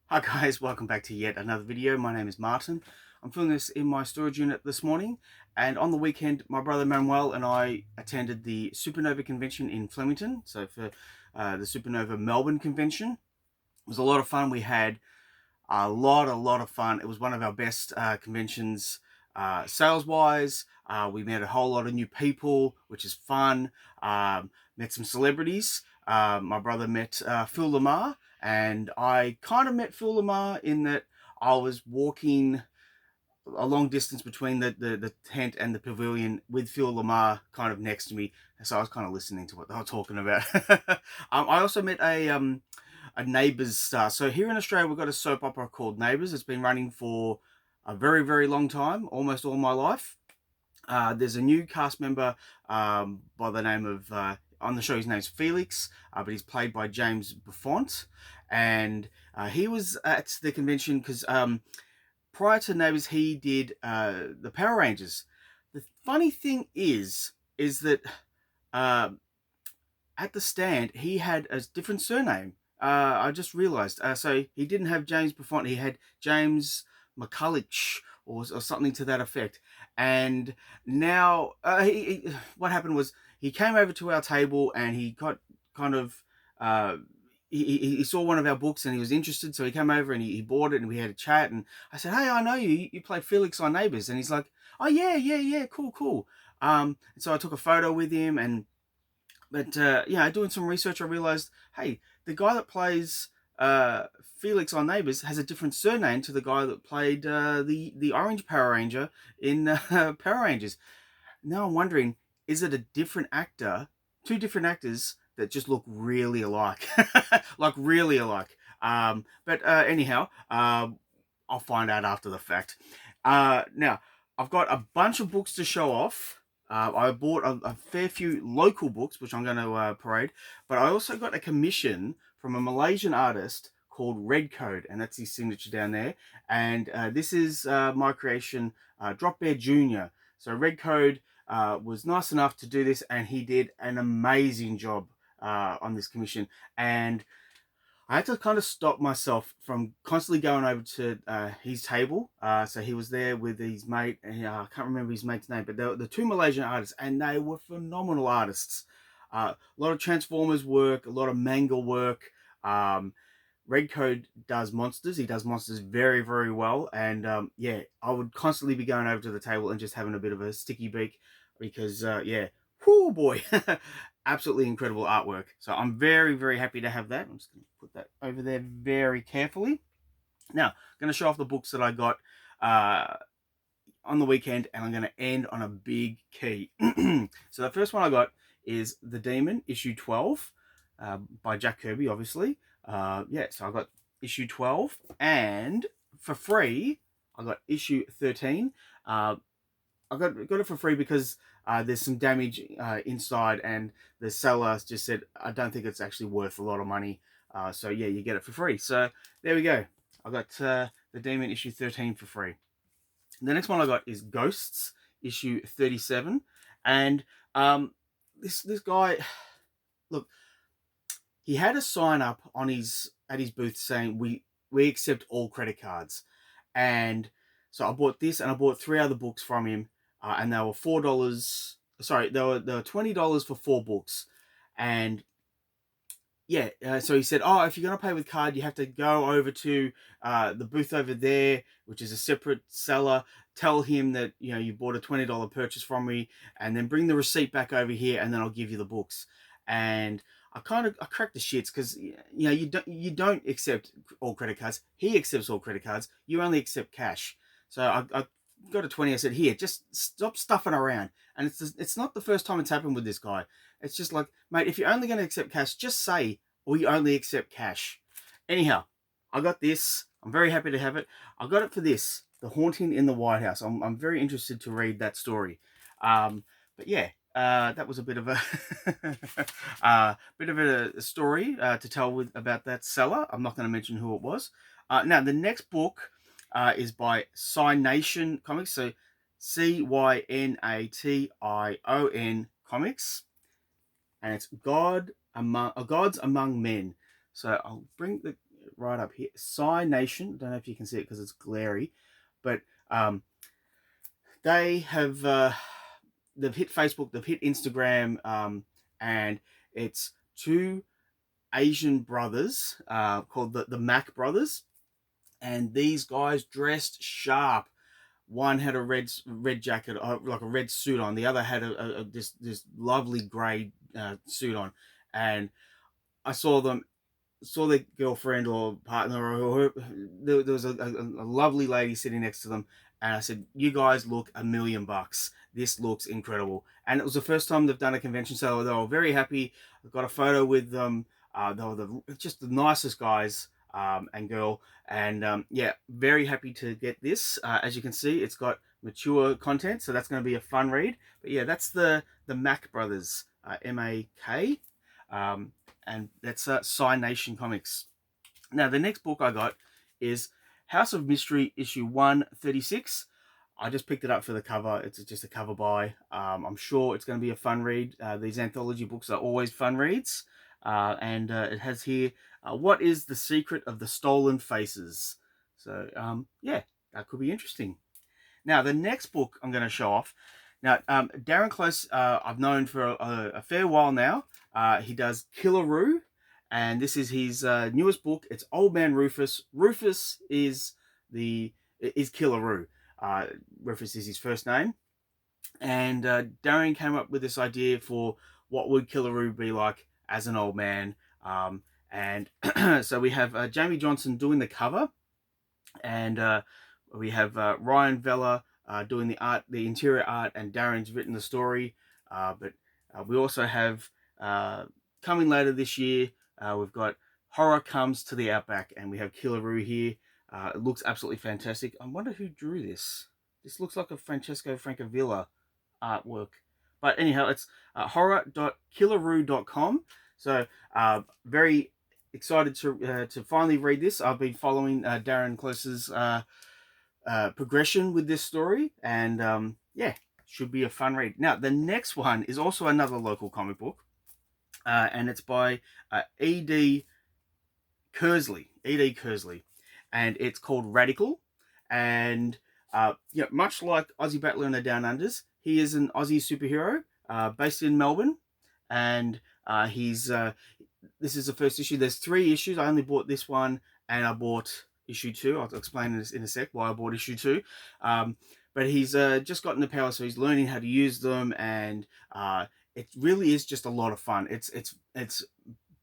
Hi guys, welcome back to yet another video. My name is Martin. I'm filming this in my storage unit this morning, and on the weekend my brother Manuel and I attended the SupaNova convention in Flemington. So for the SupaNova Melbourne convention, it was a lot of fun. We had a lot of fun. It was one of our best conventions sales wise. We met a whole lot of new people, which is fun. Met some celebrities. My brother met Phil Lamarr, and I kind of met Phil Lamarr in that I was walking a long distance between the tent and the pavilion with Phil Lamarr kind of next to me. So I was kind of listening to what they were talking about. I also met a Neighbours star. So here in Australia, we've got a soap opera called Neighbours. It's been running for a very long time, almost all my life. There's a new cast member by the name of, on the show, his name's Felix, but he's played by James Buffont. And he was at the convention because prior to Neighbours, he did the Power Rangers. The funny thing is that uh, at the stand, he had a different surname. I just realised. So he didn't have James Buffont. He had James McCulloch or something to that effect. And now, what happened was he came over to our table and he got kind of. He saw one of our books and he was interested, so he came over and he bought it and we had a chat. And I said, "Hey, I know you. You play Felix on Neighbours." And he's like, "Oh yeah, cool." So I took a photo with him and yeah, doing some research, I realized, hey, the guy that plays Felix on Neighbours has a different surname to the guy that played the Orange Power Ranger in Power Rangers. Now I'm wondering, is it a different actor, two different actors that just look really alike, like really alike? But anyhow, I'll find out after the fact. Now, I've got a bunch of books to show off. I bought a fair few local books, which I'm going to parade, but I also got a commission from a Malaysian artist called Red Code, and that's his signature down there. And this is my creation, Drop Bear Jr. So Red Code was nice enough to do this, and he did an amazing job on this commission. And I had to kind of stop myself from constantly going over to his table. So he was there with his mate, and I can't remember his mate's name, but they were the two Malaysian artists, and they were phenomenal artists. A lot of Transformers work, a lot of manga work. Um, Red Code does monsters. He does monsters very well. And yeah, I would constantly be going over to the table and just having a bit of a sticky beak because, yeah, whoo boy, absolutely incredible artwork. So I'm very happy to have that. I'm just going to put that over there very carefully. Now, I'm going to show off the books that I got uh, on the weekend, and I'm going to end on a big key. So the first one I got is The Demon, issue 12, by Jack Kirby, obviously. Yeah, so I got issue 12, and for free, I got issue 13. I got it for free because there's some damage inside, and the seller just said, I don't think it's actually worth a lot of money. So yeah, you get it for free. So there we go. I got The Demon issue 13 for free. The next one I got is Ghosts issue 37, and this guy, look, he had a sign up on his at his booth saying we accept all credit cards, and so I bought this and I bought three other books from him, and they were $4. Sorry, they were $20 for four books, and yeah, so he said, "Oh, if you're gonna pay with card, you have to go over to the booth over there, which is a separate seller. Tell him that you bought a $20 purchase from me, and then bring the receipt back over here, and then I'll give you the books." And I cracked the shits because you don't accept all credit cards. He accepts all credit cards. You only accept cash. So I got a 20. I said, "Here, just stop stuffing around." And it's not the first time it's happened with this guy. It's just like, mate, if you're only going to accept cash, just say, we only accept cash. Anyhow, I got this. I'm very happy to have it. I got it for this, The Haunting in the White House. I'm very interested to read that story. But yeah, that was a bit of a a story to tell about that seller. I'm not going to mention who it was. Now, the next book is by Cynation Comics. So Cynation Comics, and it's Gods Among Men. So I'll bring the right up here. Psy Nation. Don't know if you can see it because it's glary, but they have they've hit Facebook, they've hit Instagram, and it's two Asian brothers called the Mac Brothers, and these guys dressed sharp. One had a red jacket, like a red suit on. The other had this lovely grey suit on, and I saw their girlfriend or partner, or there was a lovely lady sitting next to them, and I said, "You guys look $1,000,000. This looks incredible." And it was the first time they've done a convention, so they were very happy. I got a photo with them. They were just the nicest guys and girl, and yeah, very happy to get this. As you can see, it's got mature content, so that's going to be a fun read. But yeah, that's the Mac Brothers, MAK. And that's Psy Nation Comics. Now, the next book I got is House of Mystery, issue 136. I just picked it up for the cover. It's just a cover buy. I'm sure it's going to be a fun read. These anthology books are always fun reads. And it has here, What is the Secret of the Stolen Faces? So, yeah, that could be interesting. Now, the next book I'm going to show off. Now, Darren Close, I've known for a fair while now. He does Killaroo, and this is his newest book. It's Old Man Rufus. Rufus is Killaroo. Rufus is his first name. And Darren came up with this idea for what would Killaroo be like as an old man. And so we have Jamie Johnson doing the cover, and we have Ryan Vella doing the art, the interior art, and Darren's written the story. But we also have, coming later this year, we've got Horror Comes to the Outback, and we have Killaroo here. It looks absolutely fantastic. I wonder who drew this. This looks like a Francesco Francavilla artwork. But anyhow, it's horror.killaroo.com. So very excited to finally read this. I've been following Darren Close's progression with this story, and yeah, should be a fun read. Now, the next one is also another local comic book, and it's by E.D. Kersley. E.D. Kersley, and it's called Radical. And yeah, much like Aussie Battler and the Down Unders, he is an Aussie superhero based in Melbourne, and he's this is the first issue. There's 3 issues. I only bought this one, and I bought issue 2. I'll explain this in a sec why I bought issue 2. But he's just gotten the power, so he's learning how to use them, and it really is just a lot of fun. It's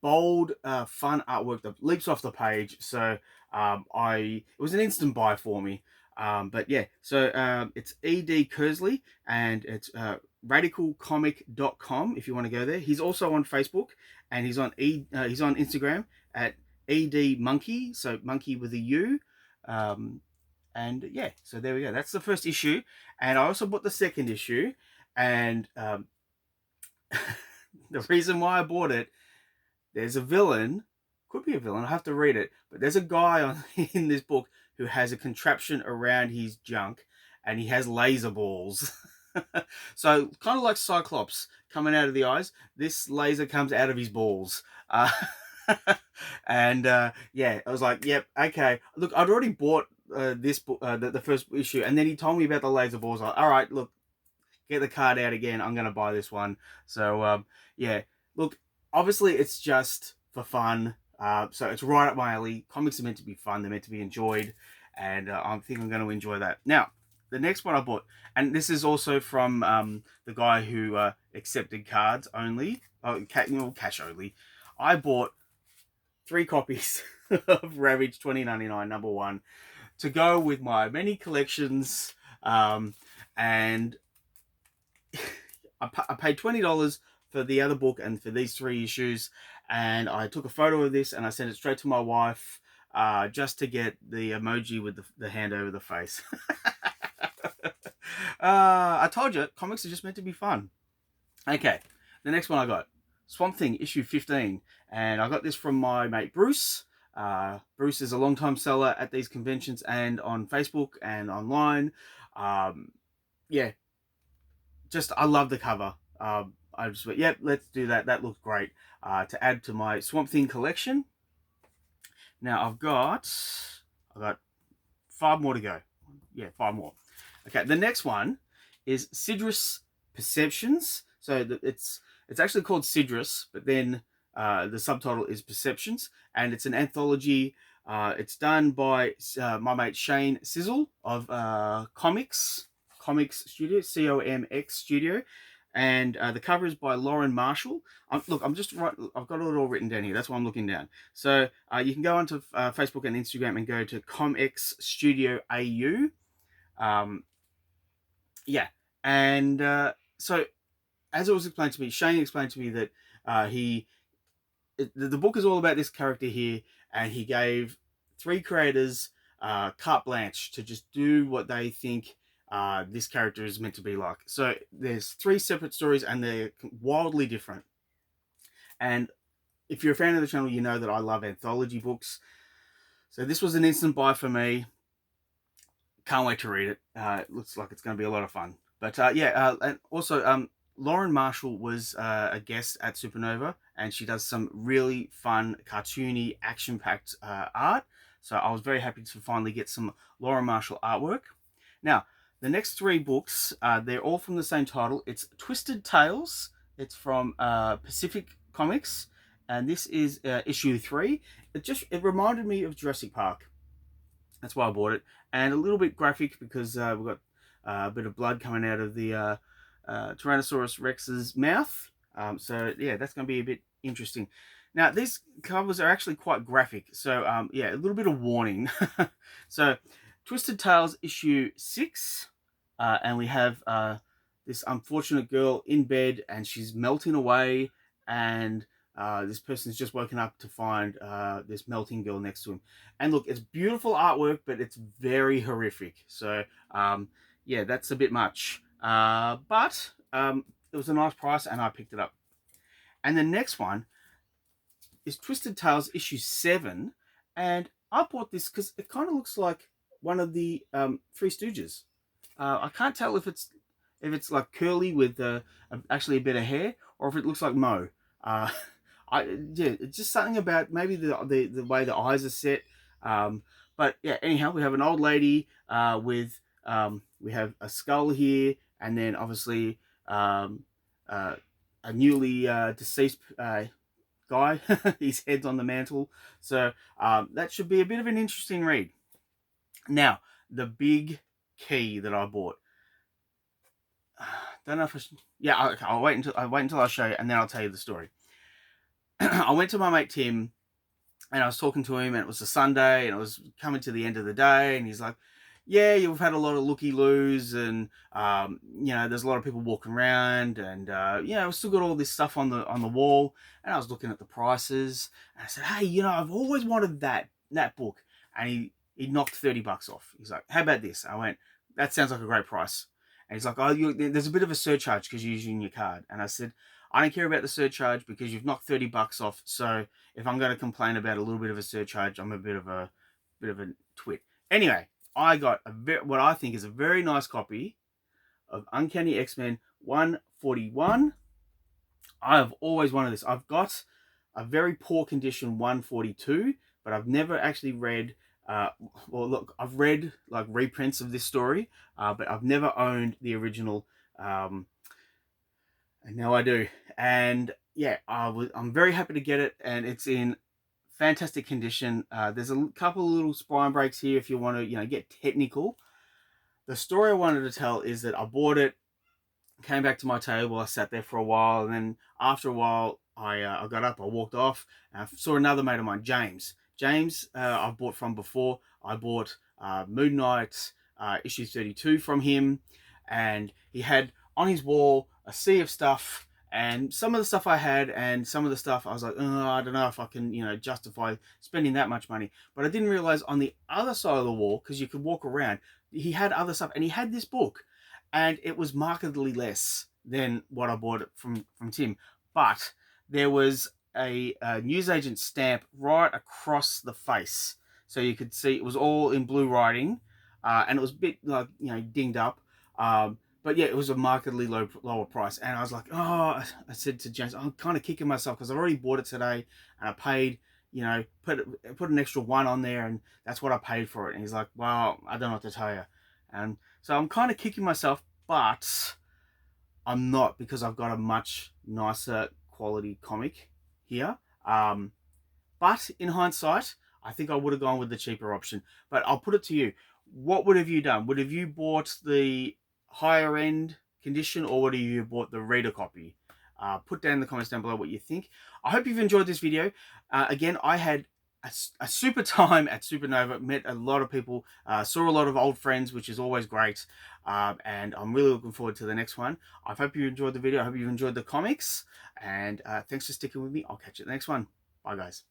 bold, fun artwork that leaps off the page. So it was an instant buy for me. But yeah, so it's E.D. Kersley, and it's radicalcomic.com if you want to go there. He's also on Facebook, and he's on Instagram at ED Monkey, so monkey with a U. And yeah, so there we go. That's the first issue, and I also bought the second issue, and the reason why I bought it, there's a villain, could be a villain, I have to read it, but there's a guy in this book who has a contraption around his junk, and he has laser balls. So kind of like Cyclops coming out of the eyes, this laser comes out of his balls. And yeah, I was like, yep, okay. Look, I'd already bought this book, the first issue, and then he told me about the laser balls. Like, all right, look, get the card out again. I'm gonna buy this one. So yeah, look, obviously it's just for fun. So it's right up my alley. Comics are meant to be fun. They're meant to be enjoyed, and I think I'm going to enjoy that. Now, the next one I bought, and this is also from the guy who accepted cards only, cash only. I bought 3 copies of Ravage 2099 #1 to go with my many collections, and I paid $20 for the other book and for these 3 issues, and I took a photo of this and I sent it straight to my wife just to get the emoji with the hand over the face. I told you, comics are just meant to be fun. Okay, the next one I got, Swamp Thing issue 15, and I got this from my mate Bruce. Bruce is a long-time seller at these conventions and on Facebook and online. Yeah, just I love the cover. I just went, yep, let's do that. That looks great to add to my Swamp Thing collection. Now I've got 5 more to go. Yeah, 5 more. Okay, the next one is Sidrus Perceptions. So it's actually called Sidrus, but then the subtitle is Perceptions, and it's an anthology. It's done by my mate Shane Sizzle of Comics Studio, COMX Studio, and the cover is by Lauren Marshall. Look, I've got it all written down here. That's why I'm looking down. So you can go onto Facebook and Instagram and go to ComX Studio AU. Yeah, and so as it was explained to me, Shane explained to me that the book is all about this character here, and he gave 3 creators carte blanche to just do what they think this character is meant to be like. So there's 3 separate stories, and they're wildly different. And if you're a fan of the channel, you know that I love anthology books. So this was an instant buy for me. Can't wait to read it. It looks like it's going to be a lot of fun. But and also Lauren Marshall was a guest at SupaNova, and she does some really fun, cartoony, action-packed art. So I was very happy to finally get some Lauren Marshall artwork. Now, the next 3 books, they're all from the same title. It's Twisted Tales. It's from Pacific Comics, and this is issue 3. It reminded me of Jurassic Park. That's why I bought it. And a little bit graphic because we've got a bit of blood coming out of the Tyrannosaurus Rex's mouth. So yeah, that's going to be a bit interesting. Now, these covers are actually quite graphic. So yeah, a little bit of warning. So Twisted Tales issue 6. And we have this unfortunate girl in bed, and she's melting away, and this person's just woken up to find this melting girl next to him. And look, it's beautiful artwork, but it's very horrific. So yeah, that's a bit much. But it was a nice price, and I picked it up. And the next one is Twisted Tales issue 7, and I bought this because it kind of looks like one of the Three Stooges. I can't tell if it's like curly with actually a bit of hair, or if it looks like Mo. Yeah, it's just something about maybe the way the eyes are set. But yeah, anyhow, we have an old lady with we have a skull here, and then obviously a newly deceased guy. His head's on the mantle. So that should be a bit of an interesting read. Now, the big key that I bought. Don't know if I'll wait until I show you, and then I'll tell you the story. I went to my mate Tim, and I was talking to him, and it was a Sunday, and it was coming to the end of the day, and he's like, yeah, you've had a lot of looky-loos, and you know, there's a lot of people walking around, and you know, I've still got all this stuff on the wall. And I was looking at the prices, and I said, hey, you know, I've always wanted that book. And he knocked $30 off. He's like, how about this? I went, that sounds like a great price. And he's like, oh, there's a bit of a surcharge because you're using your card. And I said, I don't care about the surcharge because you've knocked $30 off. So if I'm going to complain about a little bit of a surcharge, I'm a bit of a twit. Anyway, I got what I think is a very nice copy of Uncanny X-Men 141. I have always wanted this. I've got a very poor condition 142, but I've never actually read. Well, look, I've read like reprints of this story, but I've never owned the original. And now I do. And yeah, I'm very happy to get it, and it's in fantastic condition. There's a couple of little spine breaks here if you want to, you know, get technical. The story I wanted to tell is that I bought it, came back to my table, I sat there for a while, and then after a while, I got up, I walked off, and I saw another mate of mine, James. I've bought from before. I bought Moon Knight issue 32 from him, and he had on his wall a sea of stuff, and some of the stuff I had, and some of the stuff I was like, oh, I don't know if I can, you know, justify spending that much money. But I didn't realize on the other side of the wall, because you could walk around, he had other stuff, and he had this book, and it was markedly less than what I bought from Tim. But there was a newsagent stamp right across the face, so you could see it was all in blue writing, and it was a bit like, you know, dinged up. But yeah, it was a markedly lower price, and I was like, oh, I said to James, I'm kind of kicking myself because I already bought it today, and I paid, you know, put an extra one on there, and that's what I paid for it. And he's like, well, I don't know what to tell you. And so I'm kind of kicking myself, but I'm not, because I've got a much nicer quality comic here. But in hindsight, I think I would have gone with the cheaper option. But I'll put it to you. What would have you done? Would have you bought the higher end condition, or would have you bought the reader copy? Put down in the comments down below what you think. I hope you've enjoyed this video. Again, I had a super time at SupaNova, met a lot of people, saw a lot of old friends, which is always great. And I'm really looking forward to the next one. I hope you enjoyed the video. I hope you enjoyed the comics. And thanks for sticking with me. I'll catch you at the next one. Bye, guys.